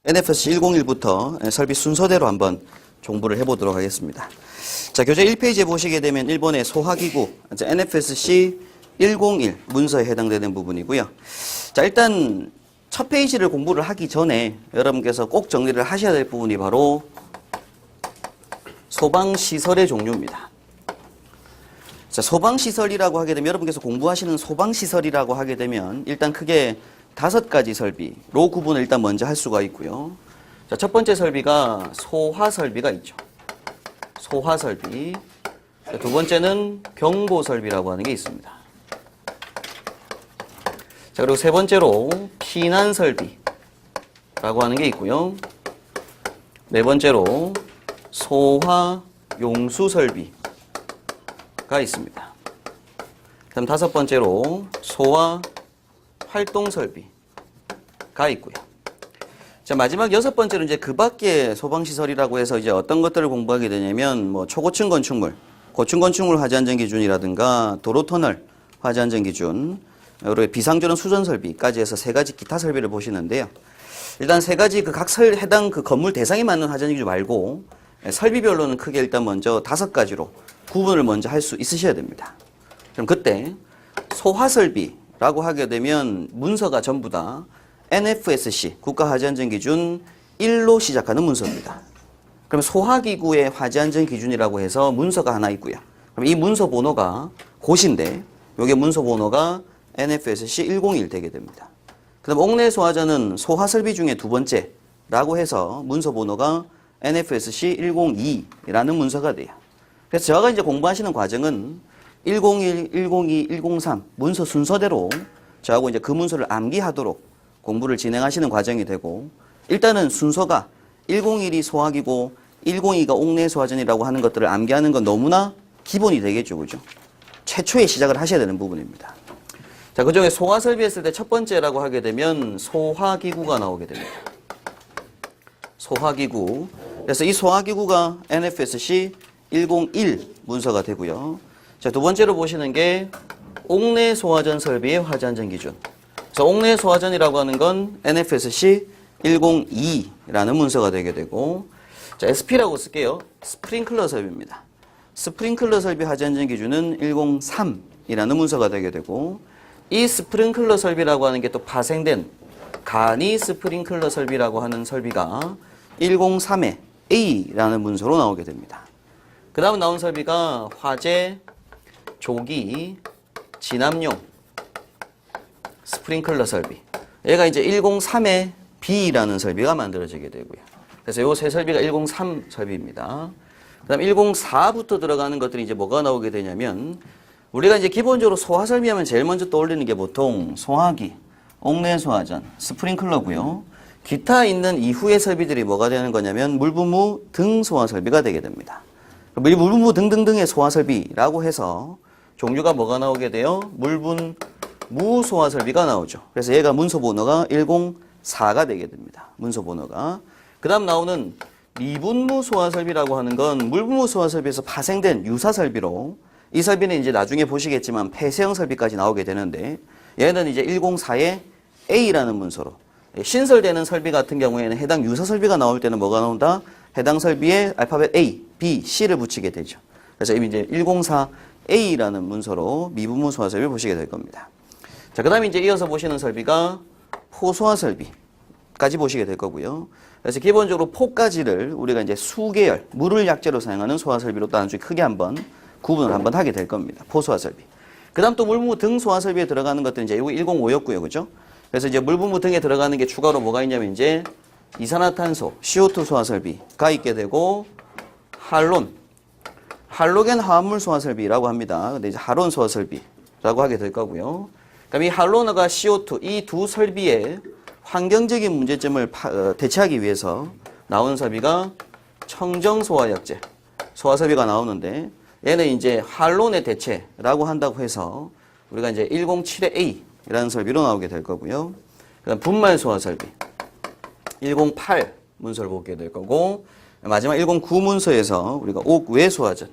NFS 101부터 설비 순서대로 한번 공부를 해보도록 하겠습니다. 자, 교재 1페이지에 보시게 되면 일본의 소화기구 NFSC 101 문서에 해당되는 부분이고요. 자, 일단 첫 페이지를 공부를 하기 전에 여러분께서 꼭 정리를 하셔야 될 부분이 바로 소방시설의 종류입니다. 자, 소방시설이라고 하게 되면 여러분께서 공부하시는 소방시설이라고 하게 되면 일단 크게 5가지 설비로 구분을 일단 먼저 할 수가 있고요. 자, 첫 번째 설비가 소화설비가 있죠. 소화설비. 자, 두 번째는 경보설비라고 하는 게 있습니다. 자, 그리고 세 번째로 피난설비라고 하는 게 있고요. 네 번째로 소화용수설비가 있습니다. 그다음 다섯 번째로 소화활동설비가 있고요. 자, 마지막 여섯 번째로 이제 그 밖에 소방시설이라고 해서 이제 어떤 것들을 공부하게 되냐면 뭐 초고층 건축물, 고층 건축물 화재안전 기준이라든가 도로터널 화재안전 기준, 그리고 비상전원 수전 설비까지 해서 3가지 기타 설비를 보시는데요. 일단 3가지 각 해당 그 건물 대상에 맞는 화재안전 기준 말고 설비별로는 크게 일단 먼저 5가지로 구분을 먼저 할 수 있으셔야 됩니다. 그럼 그때 소화설비라고 하게 되면 문서가 전부 다 NFSC 국가화재안전기준 1로 시작하는 문서입니다. 그럼 소화기구의 화재안전 기준이라고 해서 문서가 하나 있고요. 그럼 이 문서 번호가 고시인데 이게 문서 번호가 NFSC 101 되게 됩니다. 그 다음 옥내소화전은 소화설비 중에 두 번째라고 해서 문서 번호가 NFSC 102라는 문서가 돼요. 그래서 저가 이제 공부하시는 과정은 101, 102, 103 문서 순서대로 저하고 이제 그 문서를 암기하도록 공부를 진행하시는 과정이 되고, 일단은 순서가 101이 소화기고 102가 옥내소화전이라고 하는 것들을 암기하는 건 너무나 기본이 되겠죠, 그죠? 최초에 시작을 하셔야 되는 부분입니다. 자, 그 중에 소화설비 했을 때 첫 번째라고 하게 되면 소화기구가 나오게 됩니다. 소화기구. 그래서 이 소화기구가 NFSC 101 문서가 되고요. 자, 두 번째로 보시는 게 옥내소화전 설비의 화재안전 기준. 그래서 옥내소화전이라고 하는 건 NFSC 102라는 문서가 되게 되고, 자, SP라고 쓸게요. 스프링클러 설비입니다. 스프링클러 설비 화재안전 기준은 103이라는 문서가 되게 되고, 이 스프링클러 설비라고 하는 게 또 파생된 간이 스프링클러 설비라고 하는 설비가 103의 A라는 문서로 나오게 됩니다. 그 다음 나온 설비가 화재, 조기, 진압용 스프링클러 설비. 얘가 이제 103의 B라는 설비가 만들어지게 되고요. 그래서 요 세 설비가 103 설비입니다. 그 다음 104부터 들어가는 것들이 이제 뭐가 나오게 되냐면, 우리가 이제 기본적으로 소화설비 하면 제일 먼저 떠올리는 게 보통 소화기, 옥내소화전, 스프링클러고요. 기타 있는 이후의 설비들이 뭐가 되는 거냐면 물분무 등 소화설비가 되게 됩니다. 물분무 등등등의 소화설비라고 해서 종류가 뭐가 나오게 돼요? 물분무 소화설비가 나오죠. 그래서 얘가 문서 번호가 104가 되게 됩니다. 문서 번호가. 그 다음 나오는 미분무 소화설비라고 하는 건 물분무 소화설비에서 파생된 유사설비로, 이 설비는 이제 나중에 보시겠지만 폐쇄형 설비까지 나오게 되는데, 얘는 이제 104의 A라는 문서로, 신설되는 설비 같은 경우에는 해당 유사 설비가 나올 때는 뭐가 나온다? 해당 설비에 알파벳 A, B, C를 붙이게 되죠. 그래서 이제 104A라는 문서로 미분무 소화설비를 보시게 될 겁니다. 자, 그 다음에 이제 이어서 보시는 설비가 포소화설비까지 보시게 될 거고요. 그래서 기본적으로 포까지를 우리가 이제 수계열, 물을 약재로 사용하는 소화설비로 또 나중에 크게 한번 구분을 한번 하게 될 겁니다. 포소화설비. 그 다음 또 물분무 등 소화설비에 들어가는 것들은 이제 이거 105였고요. 그죠? 그래서 이제 물분무 등에 들어가는 게 추가로 뭐가 있냐면 이제 이산화탄소, CO2 소화설비가 있게 되고, 할로겐 화합물 소화설비라고 합니다. 근데 이제 할온 소화설비라고 하게 될 거고요. 그럼 이 할로너가 CO2, 이 두 설비의 환경적인 문제점을 대체하기 위해서 나오는 설비가 청정소화약제, 소화설비가 나오는데, 얘는 이제 할론의 대체라고 한다고 해서 우리가 이제 107의 A라는 설비로 나오게 될 거고요. 그다음 분말 소화 설비 108 문서를 보게 될 거고, 마지막 109 문서에서 우리가 옥외 소화전